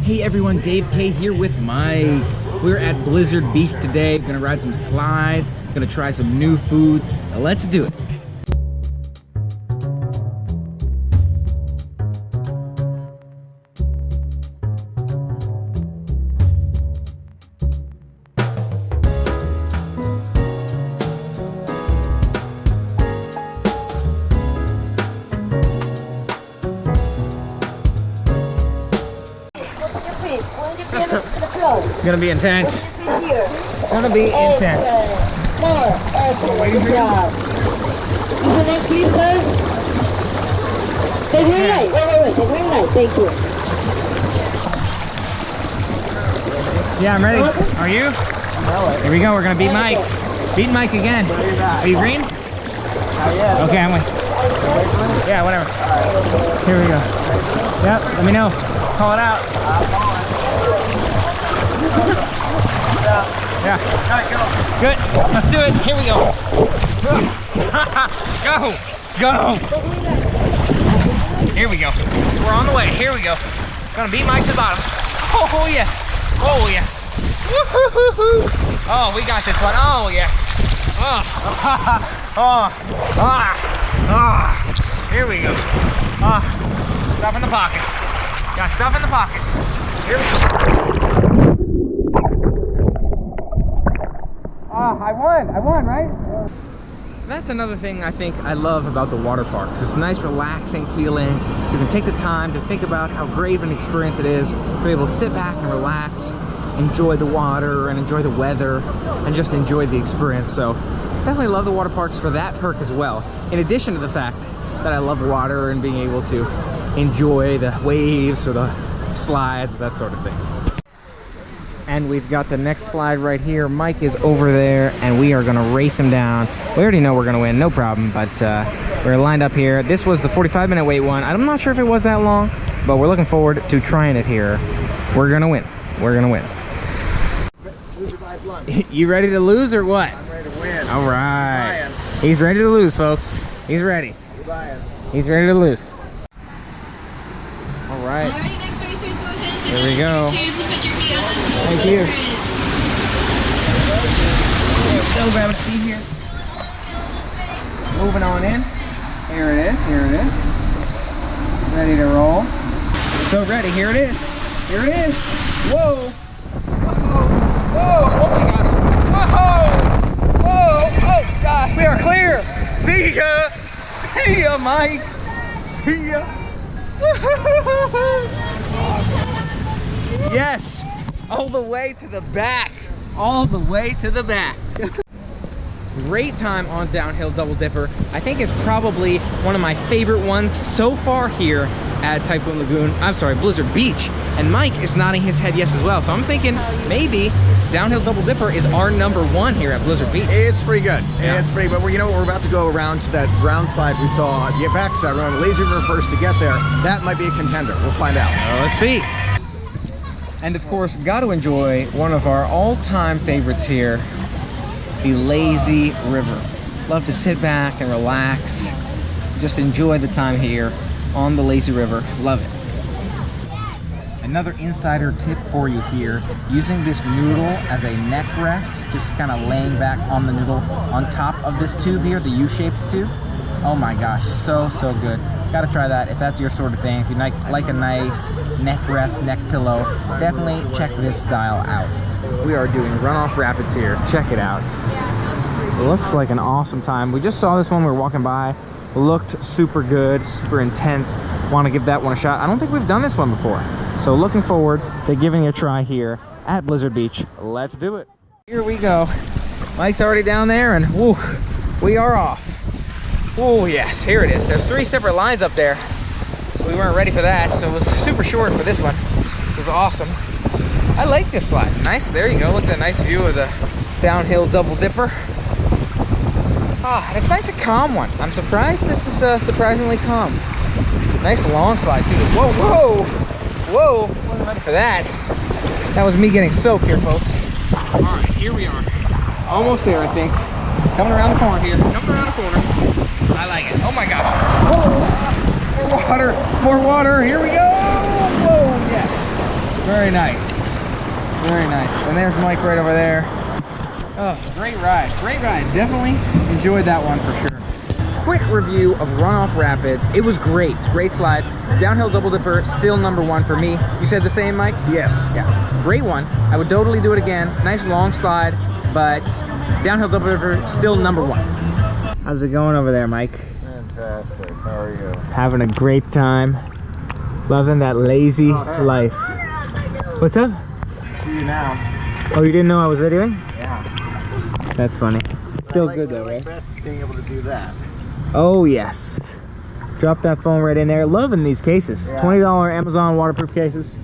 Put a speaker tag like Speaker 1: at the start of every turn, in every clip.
Speaker 1: Hey everyone, Dave K here with Mike. We're at Blizzard Beach today. Gonna ride some slides, gonna try some new foods. Let's do it. It's gonna be intense. It's gonna be intense.
Speaker 2: Good job. Take very light. Wait. Take very light. Thank you.
Speaker 1: Yeah, I'm ready. Are you? Here we go. We're gonna beat Mike. Beat Mike again. Are you green? Okay, I'm with. Yeah, whatever. Here we go. Yep. Let me know. Call it out. Yeah. Good. Let's do it. Here we go. Go. Here we go. We're on the way. Here we go. Gonna beat Mike to the bottom. Oh yes. Oh yes. Woo-hoo-hoo-hoo. Oh, we got this one. Oh yes. Here we go. Stuff in the pockets. Got stuff in the pockets. Here we go. I won, right? That's another thing I think I love about the water parks. It's a nice relaxing feeling. You can take the time to think about how great of an experience it is to be able to sit back and relax, enjoy the water and enjoy the weather and just enjoy the experience. So definitely love the water parks for that perk as well. In addition to the fact that I love water and being able to enjoy the waves or the slides, that sort of thing. And we've got the next slide right here. Mike is over there and we are gonna race him down. We already know we're gonna win, no problem, but we're lined up here. This was the 45-minute wait one. I'm not sure if it was that long, but we're looking forward to trying it here. We're gonna win. We're gonna win. You ready to lose or what?
Speaker 3: I'm ready to win.
Speaker 1: All right. He's ready to lose, folks. He's ready. He's ready to lose. All right. Here we go. Thank you. Still grab a seat here. Moving on in. Here it is. Here it is. Ready to roll. So ready. Here it is. Here it is. Whoa. Whoa. Oh my God. Whoa. Whoa. Oh gosh. We are clear. See ya. See ya, Mike. See ya. Yes. All the way to the back. All the way to the back. Great time on Downhill Double Dipper. I think it's probably one of my favorite ones so far here at Typhoon Lagoon. I'm sorry, Blizzard Beach. And Mike is nodding his head yes as well. So I'm thinking maybe Downhill Double Dipper is our #1 here at Blizzard Beach.
Speaker 3: It's pretty good.
Speaker 1: Yeah.
Speaker 3: It's pretty, but you know what? We're about to go around to that round slide we saw. Get backside, we're on Lazy River first to get there. That might be a contender. We'll find out.
Speaker 1: Let's see. And of course, got to enjoy one of our all-time favorites here, the Lazy River. Love to sit back and relax, just enjoy the time here on the Lazy River. Love it. Another insider tip for you here, using this noodle as a neck rest, just kind of laying back on the noodle on top of this tube here, the U-shaped tube. Oh my gosh, so good. Gotta try that if that's your sort of thing. If you like a nice neck rest, neck pillow, definitely check this style out. We are doing runoff rapids here. Check it out. It looks like an awesome time. We just saw this one we were walking by. Looked super good, super intense. Want to give that one a shot. I don't think we've done this one before. So looking forward to giving it a try here at Blizzard Beach. Let's do it. Here we go. Mike's already down there and woo, we are off. Oh yes, here it is. There's 3 separate lines up there. We weren't ready for that, so it was super short for this one. It was awesome. I like this slide. Nice, there you go. Look at that nice view of the Downhill Double Dipper. Ah, and it's nice and calm one. I'm surprised this is surprisingly calm. Nice long slide too. Whoa, whoa, whoa. Wasn't ready for that. That was me getting soaked here, folks. All right, here we are. Almost there, I think. Coming around the corner here. Coming around the corner. I like it. Oh my gosh. Whoa. More water. More water. Here we go. Whoa, yes. Very nice. Very nice. And there's Mike right over there. Oh, great ride. Great ride. Definitely enjoyed that one for sure. Quick review of Runoff Rapids. It was great. Great slide. Downhill double dipper, still #1 for me. You said the same, Mike?
Speaker 3: Yes.
Speaker 1: Yeah. Great one. I would totally do it again. Nice long slide, but downhill double dipper, still #1. How's it going over there, Mike?
Speaker 4: Fantastic. How are you?
Speaker 1: Having a great time. Loving that lazy life. What's up?
Speaker 4: See you now.
Speaker 1: Oh, you didn't know I was videoing?
Speaker 4: Yeah.
Speaker 1: That's funny. Still good though, right?
Speaker 4: Best being able to do that.
Speaker 1: Oh yes. Drop that phone right in there. Loving these cases.
Speaker 4: Yeah.
Speaker 1: $20 Amazon waterproof cases.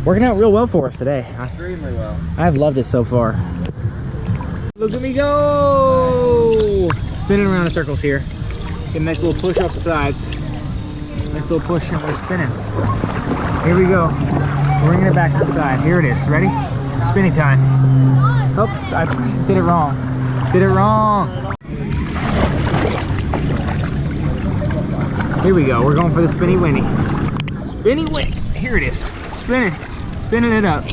Speaker 1: Working out real well for us today.
Speaker 4: Extremely well.
Speaker 1: I've loved it so far. Look at me go! Spinning around in circles here. Get a nice little push off the sides. Nice little push and we're spinning. Here we go. Bringing it back to the side. Here it is. Ready? Spinning time. Oops, I did it wrong. Did it wrong. Here we go. We're going for the spinny winny. Spinny win. Here it is. Spinning. Spinning it up.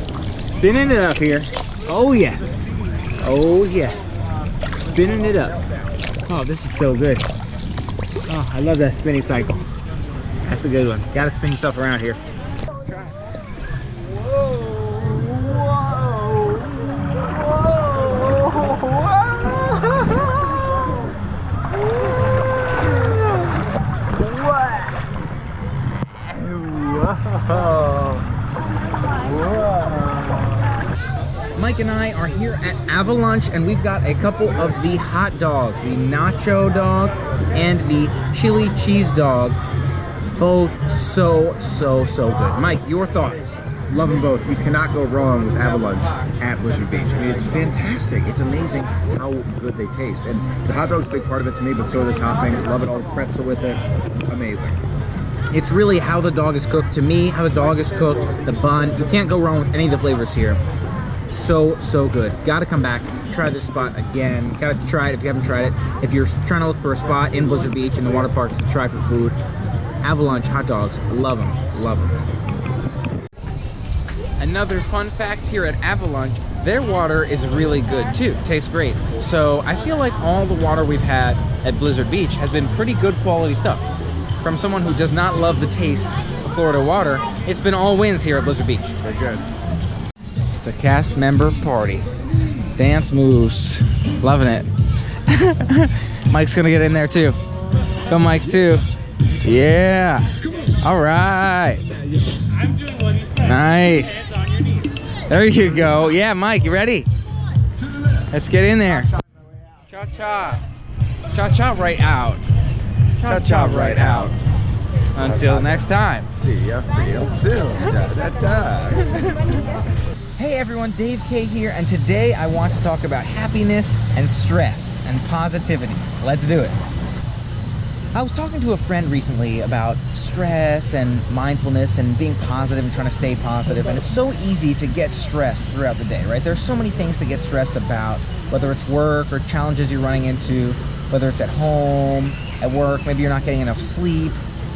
Speaker 1: Spinning it up here. Oh yes. Oh yes. Spinning it up. Oh, this is so good. Oh, I love that spinning cycle. That's a good one. Gotta spin yourself around here. Mike and I are here at Avalanche and we've got a couple of the hot dogs, the nacho dog and the chili cheese dog. Both so good. Mike, your thoughts?
Speaker 3: Love them both. You cannot go wrong with Avalanche at Blizzard Beach. I mean, it's fantastic. It's amazing how good they taste. And the hot dog's a big part of it to me, but so are the toppings. Love it all. The pretzel with it. Amazing.
Speaker 1: It's really how the dog is cooked. To me, how the dog is cooked, the bun. You can't go wrong with any of the flavors here. So good. Gotta come back, try this spot again. Gotta try it if you haven't tried it. If you're trying to look for a spot in Blizzard Beach in the water parks to try for food, Avalanche hot dogs, love them, love them. Another fun fact here at Avalanche, their water is really good too. Tastes great. So I feel like all the water we've had at Blizzard Beach has been pretty good quality stuff. From someone who does not love the taste of Florida water, it's been all wins here at Blizzard Beach.
Speaker 3: Very good.
Speaker 1: It's a cast member party. Dance moves. Loving it. Mike's gonna get in there too. Go Mike too. Yeah. All right.
Speaker 4: I'm doing one.
Speaker 1: Nice. There you go. Yeah, Mike, you ready? Let's get in there. Cha-cha. Cha-cha right out.
Speaker 3: Cha-cha right out.
Speaker 1: Until next time.
Speaker 3: See ya real soon. Da-da-da.
Speaker 1: Hey everyone, Dave K here, and today I want to talk about happiness and stress and positivity. Let's do it. I was talking to a friend recently about stress and mindfulness and being positive and trying to stay positive, and it's so easy to get stressed throughout the day, right? There's so many things to get stressed about, whether it's work or challenges you're running into, whether it's at home, at work, maybe you're not getting enough sleep,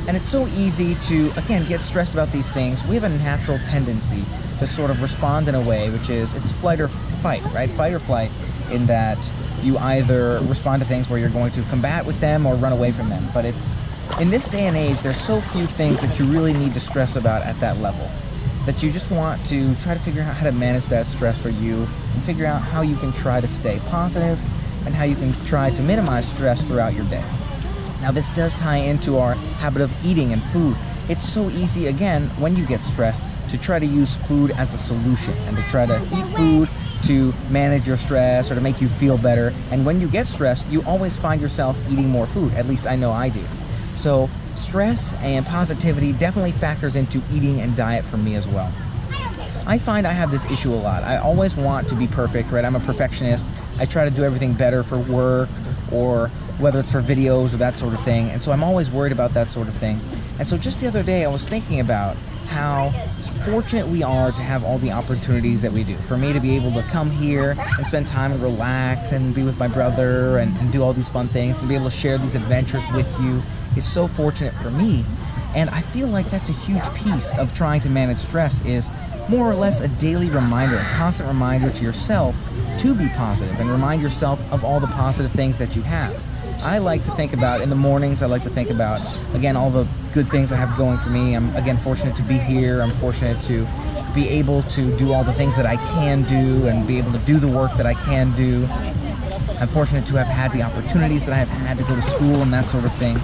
Speaker 1: and it's so easy to, again, get stressed about these things. We have a natural tendency to sort of respond in a way, which is, it's flight or fight, right? Fight or flight, in that you either respond to things where you're going to combat with them or run away from them. But it's, in this day and age, there's so few things that you really need to stress about at that level, that you just want to try to figure out how to manage that stress for you and figure out how you can try to stay positive and how you can try to minimize stress throughout your day. Now this does tie into our habit of eating and food. It's so easy, again, when you get stressed, to try to use food as a solution and to try to eat food to manage your stress or to make you feel better. And when you get stressed, you always find yourself eating more food. At least I know I do. So stress and positivity definitely factors into eating and diet for me as well. I find I have this issue a lot. I always want to be perfect, right? I'm a perfectionist. I try to do everything better for work or whether it's for videos or that sort of thing. And so I'm always worried about that sort of thing. And so just the other day, I was thinking about how fortunate we are to have all the opportunities that we do. For me to be able to come here and spend time and relax and be with my brother and do all these fun things, to be able to share these adventures with you is so fortunate for me. And I feel like that's a huge piece of trying to manage stress, is more or less a daily reminder, a constant reminder to yourself to be positive and remind yourself of all the positive things that you have. I like to think about, in the mornings, I like to think about, again, all the good things I have going for me. I'm, again, fortunate to be here. I'm fortunate to be able to do all the things that I can do and be able to do the work that I can do. I'm fortunate to have had the opportunities that I have had to go to school and that sort of thing.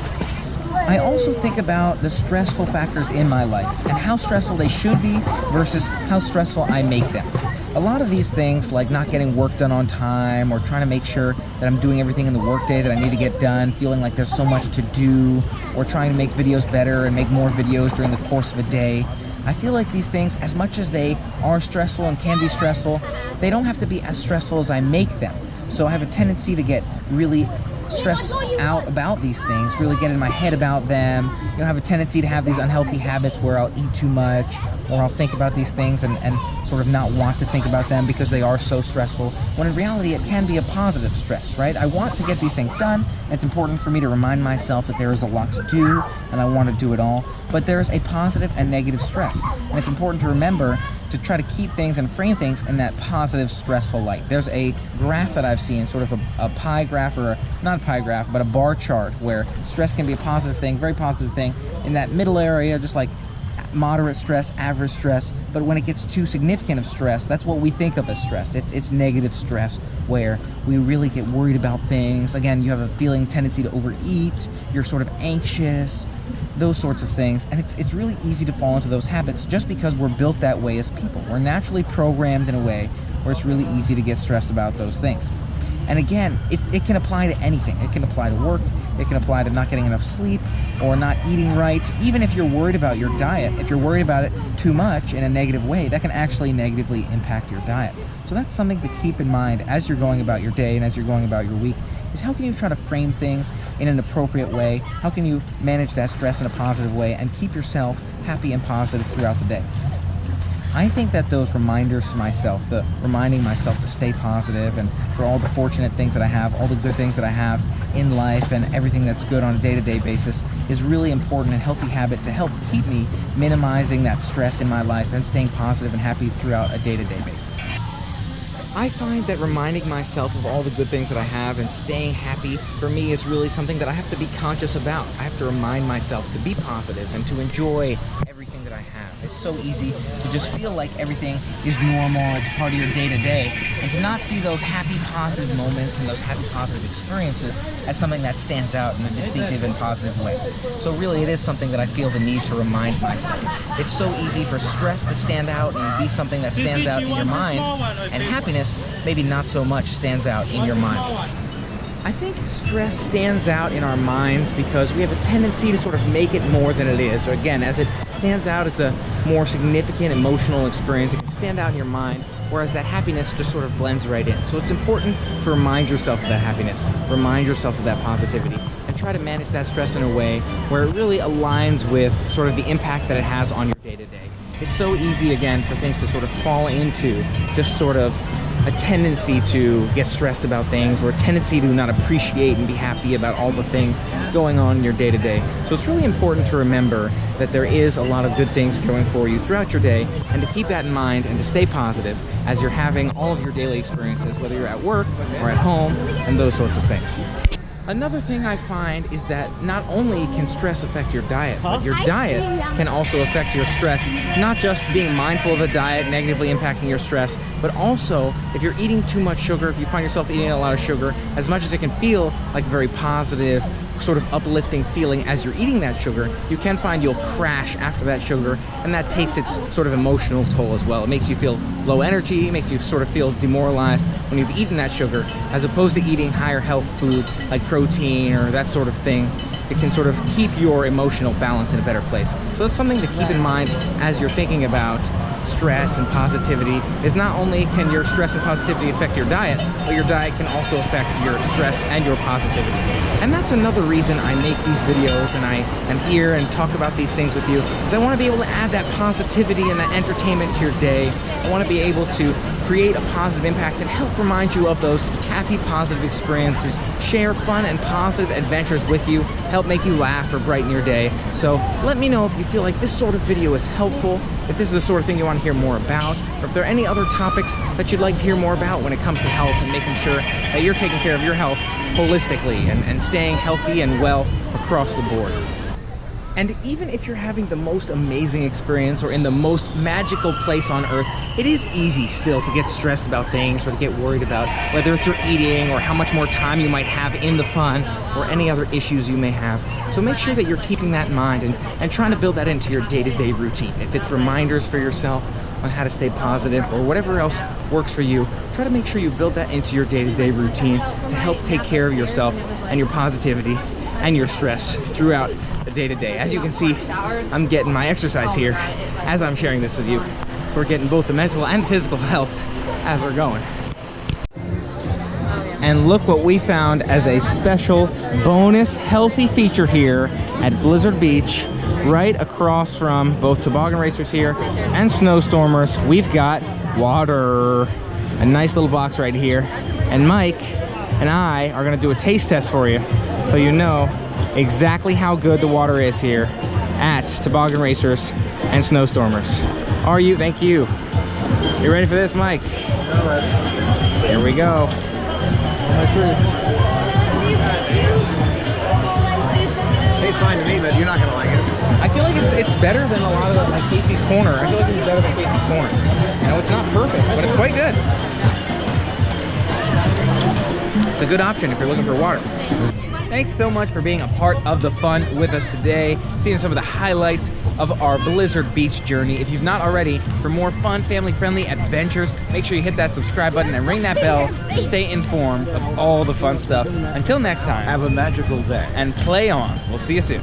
Speaker 1: I also think about the stressful factors in my life and how stressful they should be versus how stressful I make them. A lot of these things, like not getting work done on time or trying to make sure that I'm doing everything in the workday that I need to get done, feeling like there's so much to do, or trying to make videos better and make more videos during the course of a day. I feel like these things, as much as they are stressful and can be stressful, they don't have to be as stressful as I make them. So I have a tendency to get really stressed out about these things, really get in my head about them. You know, I have a tendency to have these unhealthy habits where I'll eat too much, or I'll think about these things and sort of not want to think about them because they are so stressful, when in reality it can be a positive stress, right? I want to get these things done. It's important for me to remind myself that there is a lot to do and I want to do it all, but there's a positive and negative stress. And it's important to remember to try to keep things and frame things in that positive, stressful light. There's a graph that I've seen, sort of a pie graph, or not a pie graph, but a bar chart, where stress can be a positive thing, very positive thing. In that middle area, just like moderate stress, average stress, but when it gets too significant of stress, that's what we think of as stress. It's negative stress, where we really get worried about things. Again, you have a tendency to overeat, you're sort of anxious, those sorts of things. And it's really easy to fall into those habits just because we're built that way as people. We're naturally programmed in a way where it's really easy to get stressed about those things. And again, it can apply to anything. It can apply to work, it can apply to not getting enough sleep or not eating right. Even if you're worried about your diet, if you're worried about it too much in a negative way, that can actually negatively impact your diet. So that's something to keep in mind as you're going about your day and as you're going about your week, is how can you try to frame things in an appropriate way? How can you manage that stress in a positive way and keep yourself happy and positive throughout the day? I think that those reminders to myself, the reminding myself to stay positive and for all the fortunate things that I have, all the good things that I have in life and everything that's good on a day-to-day basis, is really important and healthy habit to help keep me minimizing that stress in my life and staying positive and happy throughout a day-to-day basis. I find that reminding myself of all the good things that I have and staying happy for me is really something that I have to be conscious about. I have to remind myself to be positive and to enjoy everything that I have. It's so easy to just feel like everything is normal, it's part of your day-to-day, and to not see those happy, positive moments and those happy, positive experiences as something that stands out in a distinctive and positive way. So really, it is something that I feel the need to remind myself. It's so easy for stress to stand out and be something that stands out in your mind, and happiness maybe not so much stands out in your mind. I think stress stands out in our minds because we have a tendency to sort of make it more than it is. Or again, as it stands out as a more significant emotional experience, it can stand out in your mind, whereas that happiness just sort of blends right in. So it's important to remind yourself of that happiness, remind yourself of that positivity, and try to manage that stress in a way where it really aligns with sort of the impact that it has on your day-to-day. It's so easy, again, for things to sort of fall into just sort of a tendency to get stressed about things, or a tendency to not appreciate and be happy about all the things going on in your day-to-day. So it's really important to remember that there is a lot of good things going for you throughout your day, and to keep that in mind and to stay positive as you're having all of your daily experiences, whether you're at work or at home, and those sorts of things. Another thing I find is that not only can stress affect your diet, but your diet can also affect your stress. Not just being mindful of the diet negatively impacting your stress, but also if you're eating too much sugar, if you find yourself eating a lot of sugar, as much as it can feel like a very positive, sort of uplifting feeling as you're eating that sugar, you can find you'll crash after that sugar, and that takes its sort of emotional toll as well. It makes you feel low energy, it makes you sort of feel demoralized when you've eaten that sugar, as opposed to eating higher health food like protein or that sort of thing. It can sort of keep your emotional balance in a better place. So that's something to keep in mind as you're thinking about stress and positivity, is not only can your stress and positivity affect your diet, but your diet can also affect your stress and your positivity. And that's another reason I make these videos and I am here and talk about these things with you, is I want to be able to add that positivity and that entertainment to your day. I want to be able to create a positive impact and help remind you of those happy, positive experiences, share fun and positive adventures with you, help make you laugh or brighten your day. So let me know if you feel like this sort of video is helpful, if this is the sort of thing you want to hear more about, or if there are any other topics that you'd like to hear more about when it comes to health and making sure that you're taking care of your health holistically and staying healthy and well across the board. And even if you're having the most amazing experience or in the most magical place on earth, it is easy still to get stressed about things or to get worried about whether it's your eating or how much more time you might have in the fun or any other issues you may have. So make sure that you're keeping that in mind and trying to build that into your day-to-day routine. If it's reminders for yourself on how to stay positive or whatever else works for you, try to make sure you build that into your day-to-day routine to help take care of yourself and your positivity and your stress throughout the day-to-day. As you can see, I'm getting my exercise here as I'm sharing this with you. We're getting both the mental and physical health as we're going. And look what we found as a special bonus healthy feature here at Blizzard Beach, right across from both toboggan racers here and snowstormers. We've got water, a nice little box right here. And Mike and I are gonna do a taste test for you so you know exactly how good the water is here at Toboggan Racers and Snowstormers. Are you? Thank you. You ready for this, Mike? Here we go.
Speaker 3: Tastes fine to me, but you're not gonna like it.
Speaker 1: I feel like it's better than a lot of like Casey's Corner. I feel like it's better than Casey's Corner. You know, it's not perfect, but it's quite good. It's a good option if you're looking for water. Thanks so much for being a part of the fun with us today, seeing some of the highlights of our Blizzard Beach journey. If you've not already, for more fun, family-friendly adventures, make sure you hit that subscribe button and ring that bell to stay informed of all the fun stuff. Until next time,
Speaker 3: Have a magical day.
Speaker 1: and play on. We'll see you soon.